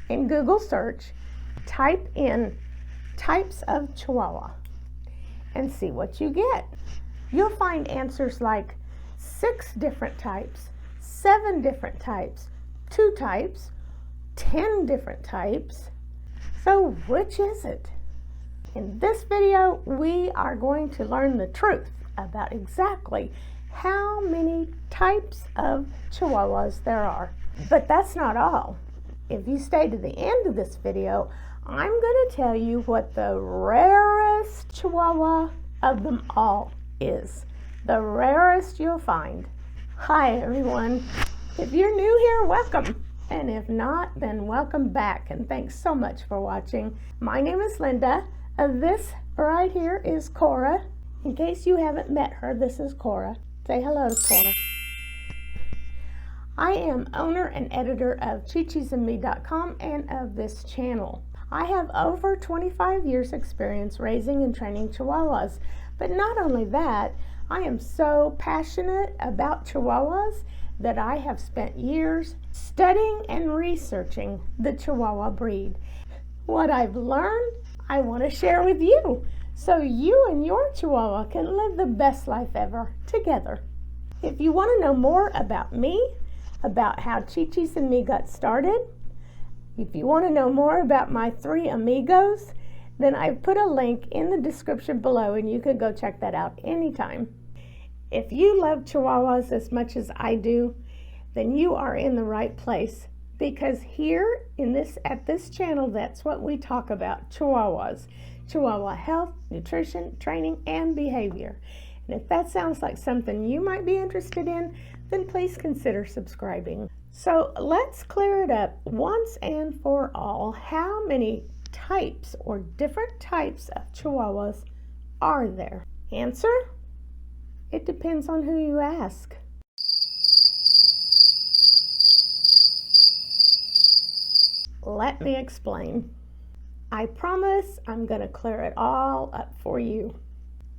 In Google search, type in types of Chihuahua and see what you get. You'll find answers like 6 different types, 7 different types, 2 types, 10 different types. So which is it? In this video, we are going to learn the truth about exactly how many types of Chihuahuas there are. But that's not all. If you stay to the end of this video, I'm going to tell you what the rarest Chihuahua of them all is. The rarest you'll find. Hi everyone. If you're new here, welcome. And if not, then welcome back, and thanks so much for watching. My name is Linda. This right here is Cora. In case you haven't met her, this is Cora. Say hello to Cora. I am owner and editor of ChiChisandme.com and of this channel. I have over 25 years experience raising and training Chihuahuas. But not only that, I am so passionate about Chihuahuas that I have spent years studying and researching the Chihuahua breed. What I've learned, I want to share with you, so you and your Chihuahua can live the best life ever together. If you want to know more about me, about how ChiChis and me got started, if you want to know more about my 3 amigos, then I've put a link in the description below and you can go check that out anytime. If you love Chihuahuas as much as I do, then you are in the right place, because here at this channel, that's what we talk about: Chihuahuas. Chihuahua health, nutrition, training, and behavior. And if that sounds like something you might be interested in, then please consider subscribing. So let's clear it up once and for all. How many types or different types of Chihuahuas are there? Answer: it depends on who you ask. Let me explain. I promise I'm going to clear it all up for you.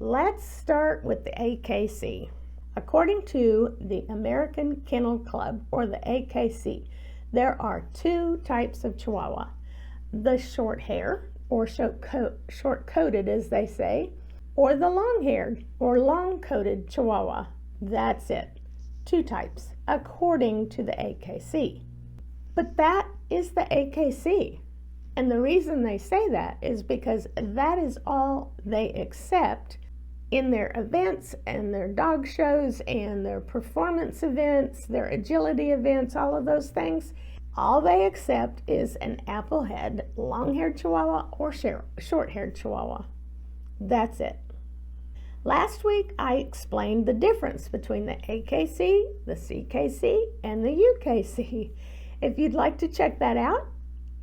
Let's start with the AKC. According to the American Kennel Club, or the AKC, there are 2 types of Chihuahua. The short hair, or short-coated as they say, or the long-haired, or long-coated Chihuahua. That's it. 2 types, according to the AKC. But that is the AKC. And the reason they say that is because that is all they accept in their events and their dog shows and their performance events, their agility events, all of those things. All they accept is an applehead, long-haired Chihuahua or short-haired Chihuahua. That's it. Last week, I explained the difference between the AKC, the CKC, and the UKC. If you'd like to check that out,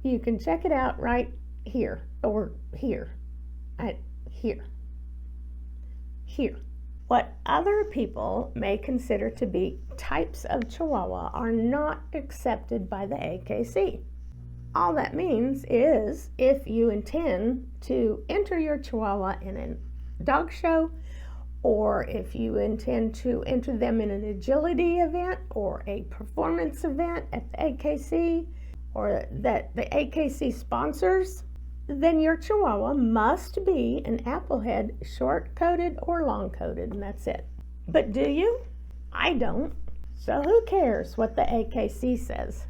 you can check it out right here, or here, here. What other people may consider to be types of Chihuahua are not accepted by the AKC. All that means is if you intend to enter your Chihuahua in a dog show, or if you intend to enter them in an agility event or a performance event at the AKC, or that the AKC sponsors, then your Chihuahua must be an applehead, short-coated or long-coated, and that's it. But do you? I don't. So who cares what the AKC says?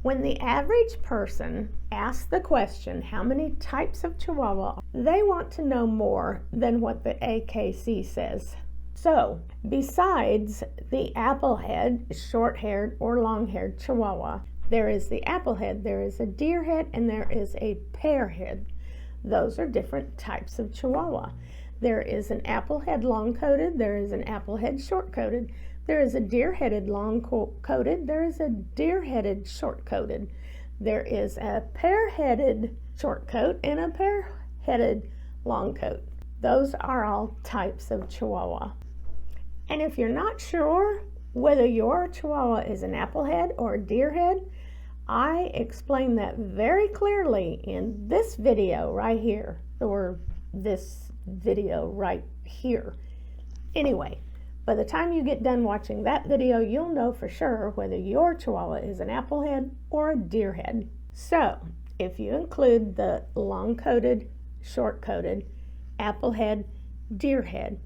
When the average person asks the question, how many types of Chihuahua, they want to know more than what the AKC says. So, besides the applehead, short-haired or long-haired Chihuahua, there is the applehead, there is a deerhead, and there is a pearhead. Those are different types of Chihuahua. There is an applehead long-coated, there is an applehead short-coated, there is a deer-headed long-coated, there is a deer-headed short-coated, there is a pear-headed short coat and a pear-headed long coat. Those are all types of Chihuahua. And if you're not sure whether your Chihuahua is an applehead or a deerhead, I explain that very clearly in this video right here, or this video right here. Anyway, by the time you get done watching that video, you'll know for sure whether your Chihuahua is an applehead or a deerhead. So if you include the long-coated, short-coated, applehead, deerhead,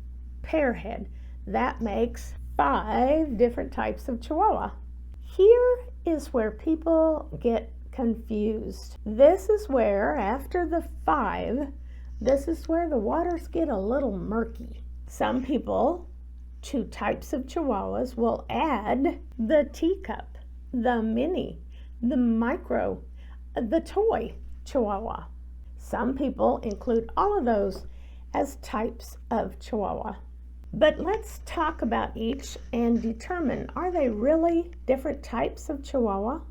pearhead, that makes 5 different types of Chihuahua. Here is where people get confused. This is where, after the 5, this is where the waters get a little murky. Some people, to types of Chihuahuas, will add the teacup, the mini, the micro, the toy Chihuahua. Some people include all of those as types of Chihuahua. But let's talk about each and determine, are they really different types of Chihuahua?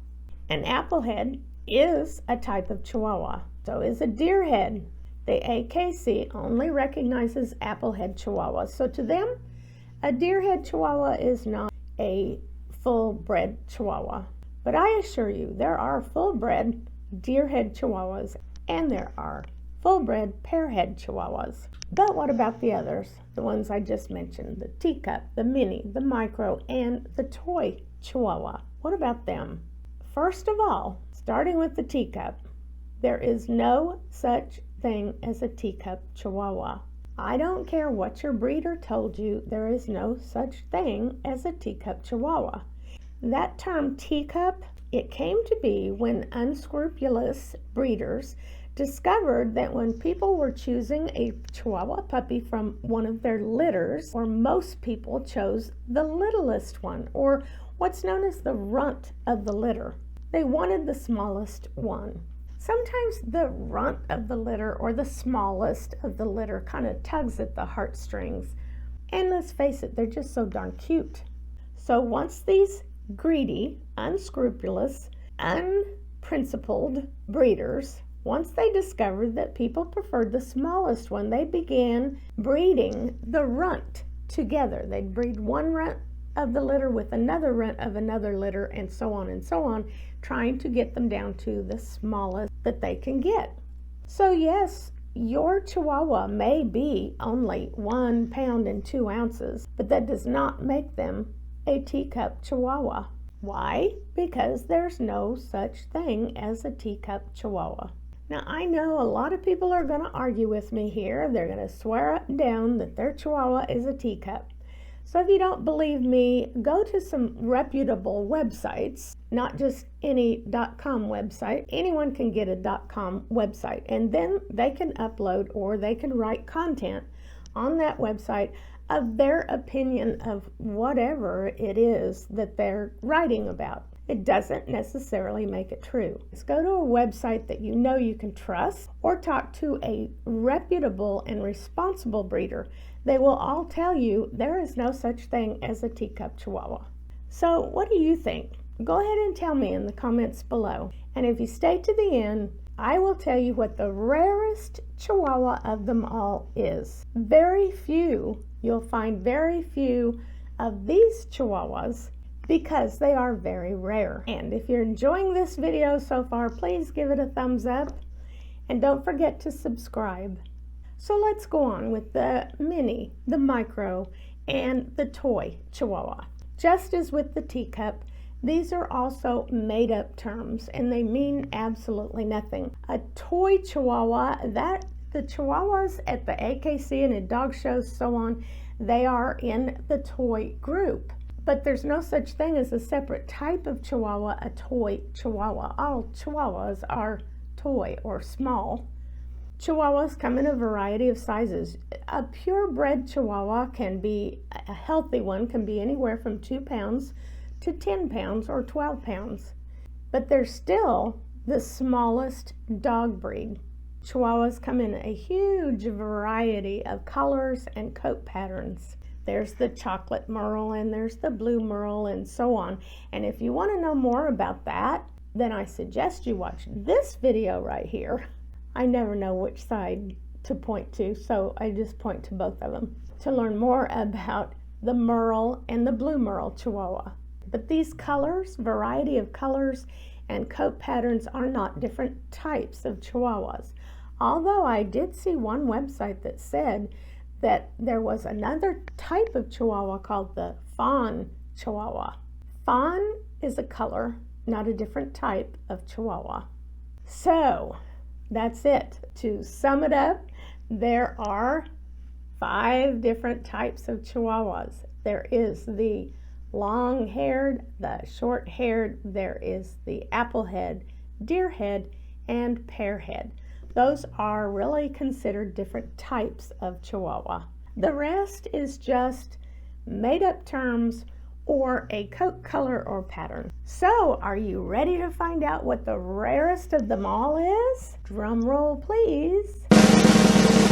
An applehead is a type of Chihuahua. So is a deerhead. The AKC only recognizes applehead Chihuahuas. So to them, a deerhead Chihuahua is not a full-bred Chihuahua. But I assure you, there are full-bred deerhead Chihuahuas and there are full-bred pearhead Chihuahuas. But what about the others? The ones I just mentioned, the teacup, the mini, the micro, and the toy Chihuahua. What about them? First of all, starting with the teacup, there is no such thing as a teacup Chihuahua. I don't care what your breeder told you, there is no such thing as a teacup Chihuahua. That term teacup, it came to be when unscrupulous breeders discovered that when people were choosing a Chihuahua puppy from one of their litters, or most people chose the littlest one, or what's known as the runt of the litter. They wanted the smallest one. Sometimes the runt of the litter or the smallest of the litter kind of tugs at the heartstrings. And let's face it, they're just so darn cute. So once these greedy, unscrupulous, unprincipled breeders, once they discovered that people preferred the smallest one, they began breeding the runt together. They'd breed one runt of the litter with another runt of another litter, and so on, trying to get them down to the smallest that they can get. So yes, your Chihuahua may be only 1 pound and 2 ounces, but that does not make them a teacup Chihuahua. Why? Because there's no such thing as a teacup Chihuahua. Now, I know a lot of people are going to argue with me here. They're going to swear up and down that their Chihuahua is a teacup. So if you don't believe me, go to some reputable websites, not just any .com website. Anyone can get a .com website, and then they can upload or they can write content on that website of their opinion of whatever it is that they're writing about. It doesn't necessarily make it true. Let's go to a website that you know you can trust, or talk to a reputable and responsible breeder. They will all tell you there is no such thing as a teacup Chihuahua. So what do you think? Go ahead and tell me in the comments below. And if you stay to the end, I will tell you what the rarest Chihuahua of them all is. You'll find very few of these Chihuahuas because they are very rare. And if you're enjoying this video so far, please give it a thumbs up and don't forget to subscribe. So let's go on with the mini, the micro, and the toy Chihuahua. Just as with the teacup, these are also made-up terms and they mean absolutely nothing. A toy Chihuahua, the Chihuahuas at the AKC and at dog shows, so on, they are in the toy group. But there's no such thing as a separate type of Chihuahua, a toy Chihuahua. All Chihuahuas are toy or small. Chihuahuas come in a variety of sizes. A purebred Chihuahua can be, a healthy one can be anywhere from 2 pounds to 10 pounds or 12 pounds. But they're still the smallest dog breed. Chihuahuas come in a huge variety of colors and coat patterns. There's the chocolate merle and there's the blue merle and so on. And if you want to know more about that, then I suggest you watch this video right here. I never know which side to point to, so I just point to both of them to learn more about the merle and the blue merle Chihuahua. But these colors, variety of colors and coat patterns, are not different types of Chihuahuas. Although I did see one website that said that there was another type of Chihuahua called the fawn Chihuahua. Fawn is a color, not a different type of Chihuahua. So that's it. To sum it up, there are 5 different types of Chihuahuas. There is the long-haired, the short-haired, there is the applehead, deerhead, and pearhead. Those are really considered different types of Chihuahua. The rest is just made-up terms or a coat color or pattern. So, are you ready to find out what the rarest of them all is? Drum roll, please.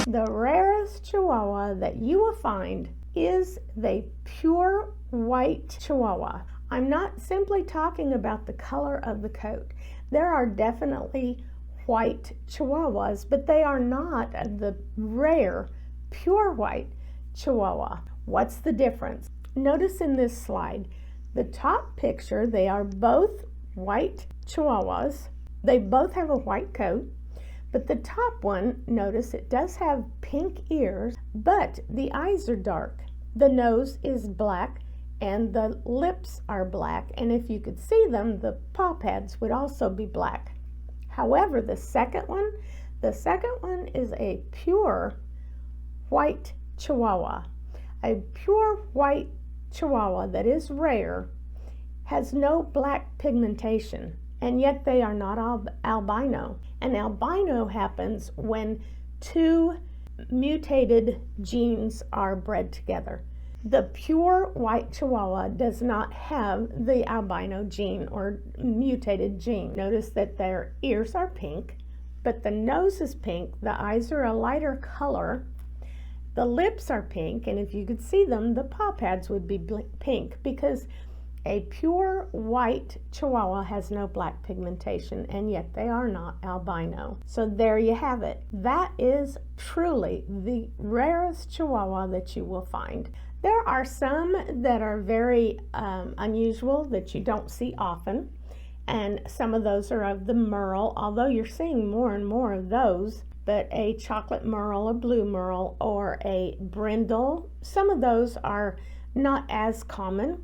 The rarest Chihuahua that you will find is the pure white Chihuahua. I'm not simply talking about the color of the coat. There are definitely white Chihuahuas, but they are not the rare pure white Chihuahua. What's the difference? Notice in this slide, the top picture, they are both white Chihuahuas. They both have a white coat, but the top one, notice it does have pink ears, but the eyes are dark. The nose is black and the lips are black, and if you could see them, the paw pads would also be black. However, the second one is a pure white Chihuahua. A pure white Chihuahua that is rare has no black pigmentation, and yet they are not albino. And albino happens when 2 mutated genes are bred together. The pure white Chihuahua does not have the albino gene or mutated gene. Notice that their ears are pink, but the nose is pink, the eyes are a lighter color, the lips are pink, and if you could see them, the paw pads would be pink, because a pure white Chihuahua has no black pigmentation, and yet they are not albino. So there you have it. That is truly the rarest Chihuahua that you will find. There are some that are very unusual that you don't see often, and some of those are of the merle, although you're seeing more and more of those. But a chocolate merle, a blue merle, or a brindle, some of those are not as common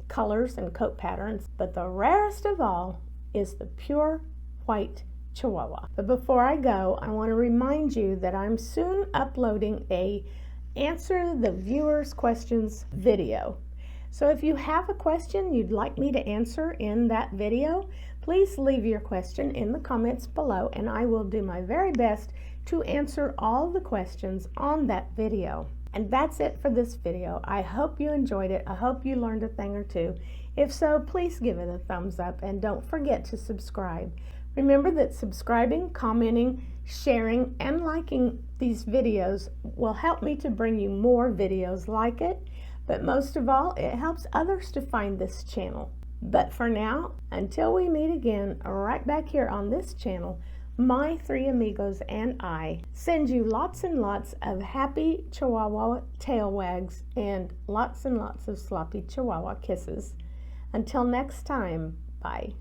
colors and coat patterns, but the rarest of all is the pure white Chihuahua. But before I go, I want to remind you that I'm soon uploading a Answer the Viewers' Questions video. So if you have a question you'd like me to answer in that video, please leave your question in the comments below, and I will do my very best to answer all the questions on that video. And that's it for this video. I hope you enjoyed it. I hope you learned a thing or two. If so, please give it a thumbs up and don't forget to subscribe. Remember that subscribing, commenting, sharing, and liking these videos will help me to bring you more videos like it. But most of all, it helps others to find this channel. But for now, until we meet again right back here on this channel, my 3 amigos and I send you lots and lots of happy Chihuahua tail wags and lots of sloppy Chihuahua kisses. Until next time, bye.